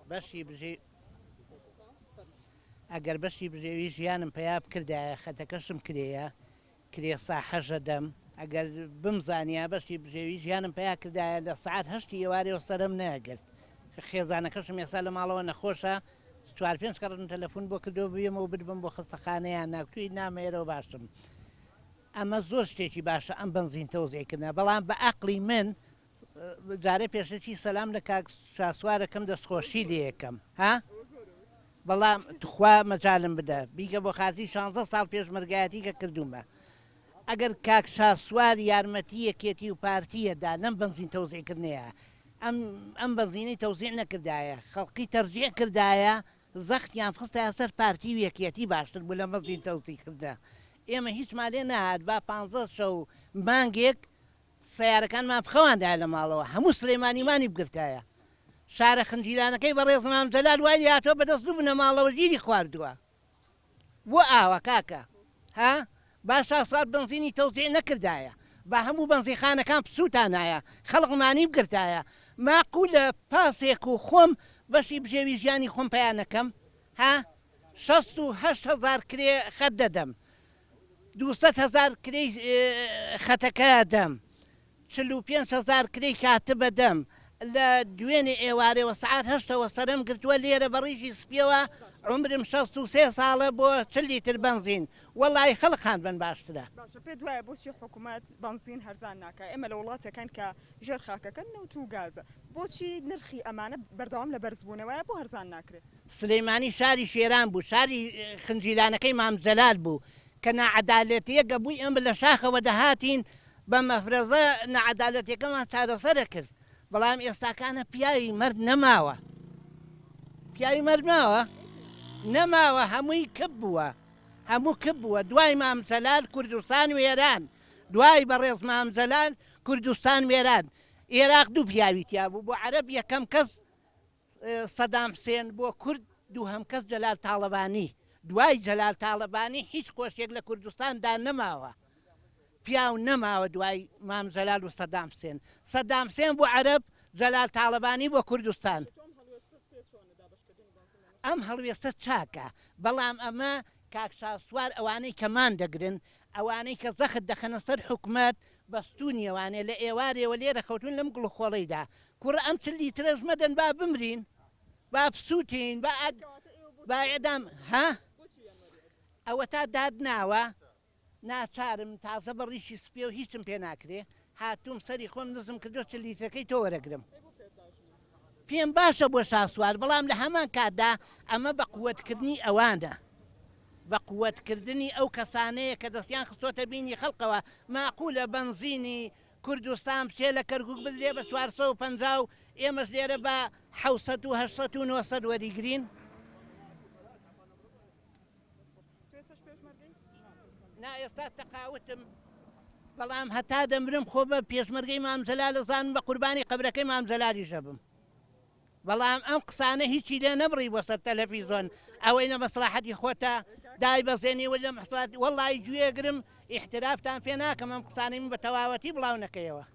بەشی بژێ ئەگەر بەشی بژێوی ژیانم پێیا بکردایە خەتەکەشم کرێە کرێسا حەژە دەم ئەگەر بمزانیا بەشی بژێوی ژیانم پێیا کردایە لە سعات هەشتی ئێوارەوە سەرم نەگرت خێزانەکەشم ێستا لە ماڵەوە نەخۆشە 4-5 قەڕن تەلەفۆن بۆ کردەوە بێمەوە ببم بۆ خستەخانەیان ناوتوی نامێرەوە باشم ئەمە زۆر شتێکی باشە ئەم بنزین تەوزێکردن بەڵام بە عەقلی من جارە پێشەکی سەلام لە کاک شاسوارەکەم دەستخۆشی لێ یەکەم ها بەڵام توخوا مەجالم بدە بیکە بۆ خاتی 16 ساڵ پێشمەرگایەتی کە کردومە ئەگەر کاک شاسوار یارمەتی یەکێتی و پارتیەدا لەم بنزین تەوزێکردنەیە ئەم بنزینەی تەوزیع نەکردایە خەڵقی تەرجیع کردایە زەختیان خستایە سەر پارتی و یەکێتی باشتر بوو لە بنزین تەوزیعکردە ئێمە هیچمان لێ نەهات با 15 شەو مانگێک سیارەکانمان بخەواندای لە ماڵەوە هەموو سلێمانیمانی بگرتایە شارە خنجیرانەکەی بە ڕێز مام جەلال وای هاتۆ بەدەست دوو بنە ماڵەوە گیری خواردووە بۆ ئاوە کاکە ها باشا سار بنزینی تەوزیع نەکردایە با هەموو بەنزیخانەکان پسووتانایە خەڵقمانی بگرتایە ماقولە پاسێک و خۆم بەشی بژێوی ژیانی خۆم پەیانەکەم ها 68,000 کرێ خەت دەدەم 200,000 کرێی خەتەکە دەم 45,000 کرێی کاتبە دەم لە دوێنێ ئێوارەوە سعات هەشتەوە سەرم گرتووە لێرە بەڕیژی سپیەوە عمرم 63 ساڵە بۆ 40 لیتر بنزین وەڵی خەڵقان بن باشترە باشە پێ دوایە بۆچی حکوومەت بنزین هەرزان ناکە ئێمە لە وڵاتەکان کە ژێر خاکەکەن نەوت و گازە بۆچی نرخی ئەمانە بەردەوام لە بەرزبوونەوەیە بۆ هەرزان ناکرێت سلەیمانی شاری شێران بوو شاری خنجیلانەکەی مام جەلال بوو کە ناعەدالەتیەکە بووی ئەمە لە شاخەوە دەهاتین بە مەفرەزە نەعەدالەتیەکەمان چارەسەرە کرد بەڵام ئێستاکانە پیاوی مرد نەماوە پیاوی مرد ماوە نەماوە هەمووی کب بووە هەموو کب بووە دوای مام جەلال کوردستان وێران دوای بەڕێز مام جەلال کوردستان وێران عێراق دوو پیاوی تیا بوو بۆ عەرەب یەکەم کەس سەدام حوسێن بۆ کورد دووهەم کەس جەلال تاڵەبانی دوای جەلال تاڵەبانی هیچ کۆشتێک لە کوردستاندا نەماوە پیاو نەماوە دوای مام جەلال و سەدام حوسێن سەدام حوسێن بۆ عەرەب جەلال تاڵەبانی بۆ کوردستان ئەم هەڵوێستە چاکە بەڵام ئەمە کاک شاسوار ئەوانەی کەمان دەگرن ئەوانەی کە زەخت دەخەنە سەر حکومەت بەستونی ئەوانێ لە ئێوارێەوە لێرە خەوتون لەم گوڵخۆڵەیدا کوڕە ئەم 40 لیترەش مەدەن با بمرین با بسووتین با ئێدام ها ئەوە تا داد ناوە ناچارم تازە بەڕیشی سپێ و هیچم پێ ناکرێ هاتووم سەری خۆم نزم کردو 40 لیترەکەی تۆ وەرەگرم پێم باشە بۆ شاسوار بەڵام لە هەمان کاتدا ئەمە بە قووەتکردنی ئەوانە بە قووەتکردنی ئەو کەسانەیە کە دەستیان خستۆتە بینی خەڵقەوە ماقولە بنزینی کوردستان بچێ لە کەرکووک بدرێ بە 450 و ئێمەش لێرە بە 700 و 800 و 900 وەریگرین نا ئێستا تەقاوتم بەڵام هەتا دەمرم خۆ بە پێشمەرگەی مام جەلال زانم بە قوربانی قەبرەکەی مام جەلالی شەبم بەڵام ئەم قسانە هیچی لێ نەبڕی بۆ سەر تەلەڤیزۆن ئەوەی نە مەسلحەتی خۆتە دای بەزێنی وە لە مەحسڵات وەڵی گوێگرم ئیحترافتان پێ ناکەم ئەم قسانەی من بە تەواوەتی بڵاو نەکەیەوە